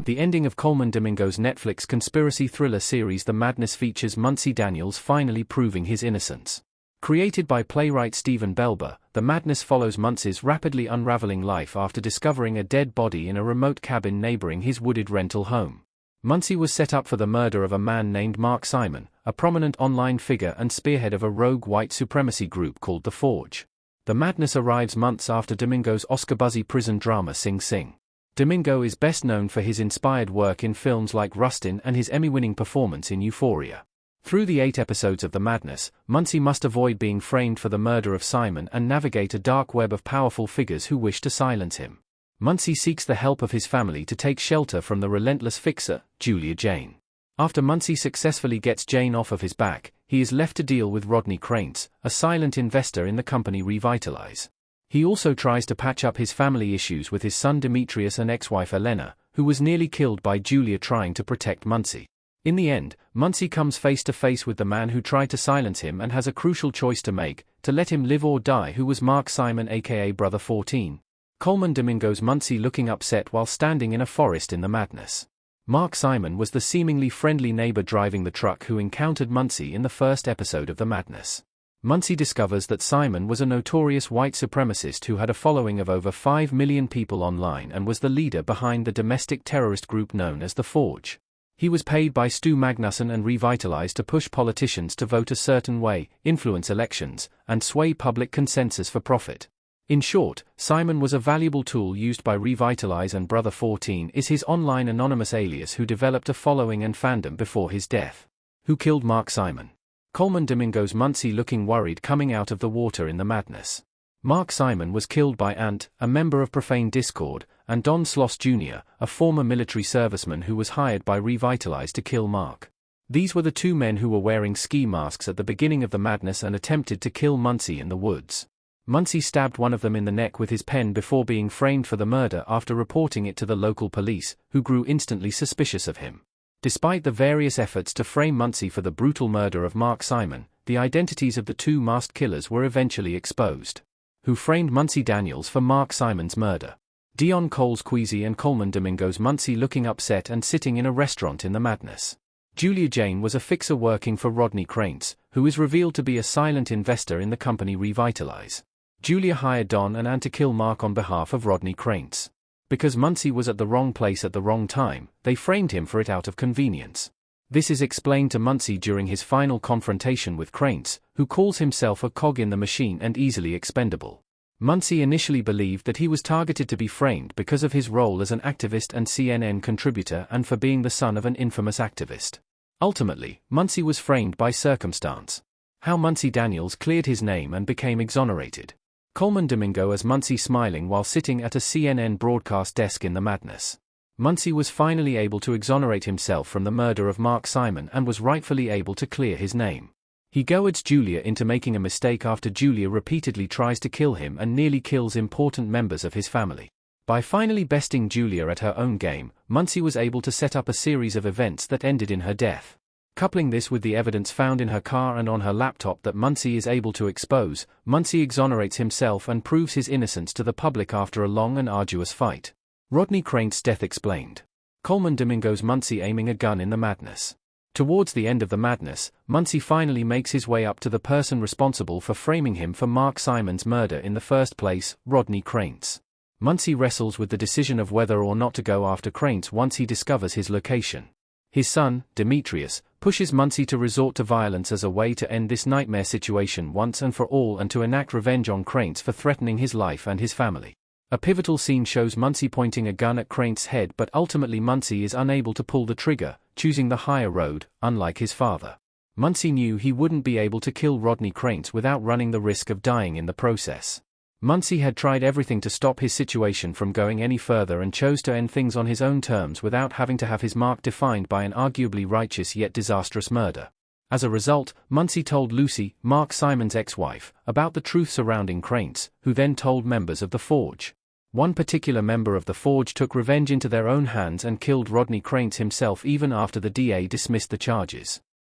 The ending of Coleman Domingo's Netflix conspiracy thriller series The Madness features Muncie Daniels finally proving his innocence. Created by playwright Stephen Belber, The Madness follows Muncie's rapidly unraveling life after discovering a dead body in a remote cabin neighboring his wooded rental home. Muncie was set up for the murder of a man named Mark Simon, a prominent online figure and spearhead of a rogue white supremacy group called The Forge. The Madness arrives months after Domingo's Oscar-buzzy prison drama Sing Sing. Domingo is best known for his inspired work in films like Rustin and his Emmy-winning performance in Euphoria. Through the 8 episodes of The Madness, Muncie must avoid being framed for the murder of Simon and navigate a dark web of powerful figures who wish to silence him. Muncie seeks the help of his family to take shelter from the relentless fixer, Julia Jane. After Muncie successfully gets Jane off of his back, he is left to deal with Rodney Krantz, a silent investor in the company Revitalize. He also tries to patch up his family issues with his son Demetrius and ex-wife Elena, who was nearly killed by Julia trying to protect Muncie. In the end, Muncie comes face to face with the man who tried to silence him and has a crucial choice to make, to let him live or die, who was Mark Simon aka Brother 14. Coleman Domingo's Muncie looking upset while standing in a forest in The Madness. Mark Simon was the seemingly friendly neighbor driving the truck who encountered Muncie in the first episode of The Madness. Muncie discovers that Simon was a notorious white supremacist who had a following of over 5 million people online and was the leader behind the domestic terrorist group known as The Forge. He was paid by Stu Magnusson and Revitalize to push politicians to vote a certain way, influence elections, and sway public consensus for profit. In short, Simon was a valuable tool used by Revitalize, and Brother 14 is his online anonymous alias who developed a following and fandom before his death. Who killed Mark Simon? Coleman Domingo's Muncie looking worried coming out of the water in The Madness. Mark Simon was killed by Ant, a member of Profane Discord, and Don Sloss Jr., a former military serviceman who was hired by Revitalize to kill Mark. These were the 2 men who were wearing ski masks at the beginning of The Madness and attempted to kill Muncie in the woods. Muncie stabbed one of them in the neck with his pen before being framed for the murder after reporting it to the local police, who grew instantly suspicious of him. Despite the various efforts to frame Muncie for the brutal murder of Mark Simon, the identities of the 2 masked killers were eventually exposed. Who framed Muncie Daniels for Mark Simon's murder? Dion Coles Queasy and Coleman Domingo's Muncie looking upset and sitting in a restaurant in The Madness. Julia Jane was a fixer working for Rodney Krantz, who is revealed to be a silent investor in the company Revitalize. Julia hired Don and Ann to kill Mark on behalf of Rodney Krantz. Because Muncie was at the wrong place at the wrong time, they framed him for it out of convenience. This is explained to Muncie during his final confrontation with Krantz, who calls himself a cog in the machine and easily expendable. Muncie initially believed that he was targeted to be framed because of his role as an activist and CNN contributor and for being the son of an infamous activist. Ultimately, Muncie was framed by circumstance. How Muncie Daniels cleared his name and became exonerated. Coleman Domingo as Muncie smiling while sitting at a CNN broadcast desk in The Madness. Muncie was finally able to exonerate himself from the murder of Mark Simon and was rightfully able to clear his name. He goads Julia into making a mistake after Julia repeatedly tries to kill him and nearly kills important members of his family. By finally besting Julia at her own game, Muncie was able to set up a series of events that ended in her death. Coupling this with the evidence found in her car and on her laptop that Muncie is able to expose, Muncie exonerates himself and proves his innocence to the public after a long and arduous fight. Rodney Krantz's death explained. Coleman Domingo's Muncie aiming a gun in The Madness. Towards the end of The Madness, Muncie finally makes his way up to the person responsible for framing him for Mark Simon's murder in the first place, Rodney Krantz. Muncie wrestles with the decision of whether or not to go after Krantz once he discovers his location. His son, Demetrius, pushes Muncie to resort to violence as a way to end this nightmare situation once and for all and to enact revenge on Krantz for threatening his life and his family. A pivotal scene shows Muncie pointing a gun at Krantz's head, but ultimately Muncie is unable to pull the trigger, choosing the higher road, unlike his father. Muncie knew he wouldn't be able to kill Rodney Krantz without running the risk of dying in the process. Muncie had tried everything to stop his situation from going any further and chose to end things on his own terms without having to have his mark defined by an arguably righteous yet disastrous murder. As a result, Muncie told Lucy, Mark Simon's ex-wife, about the truth surrounding Krantz, who then told members of the Forge. One particular member of the Forge took revenge into their own hands and killed Rodney Krantz himself even after the DA dismissed the charges.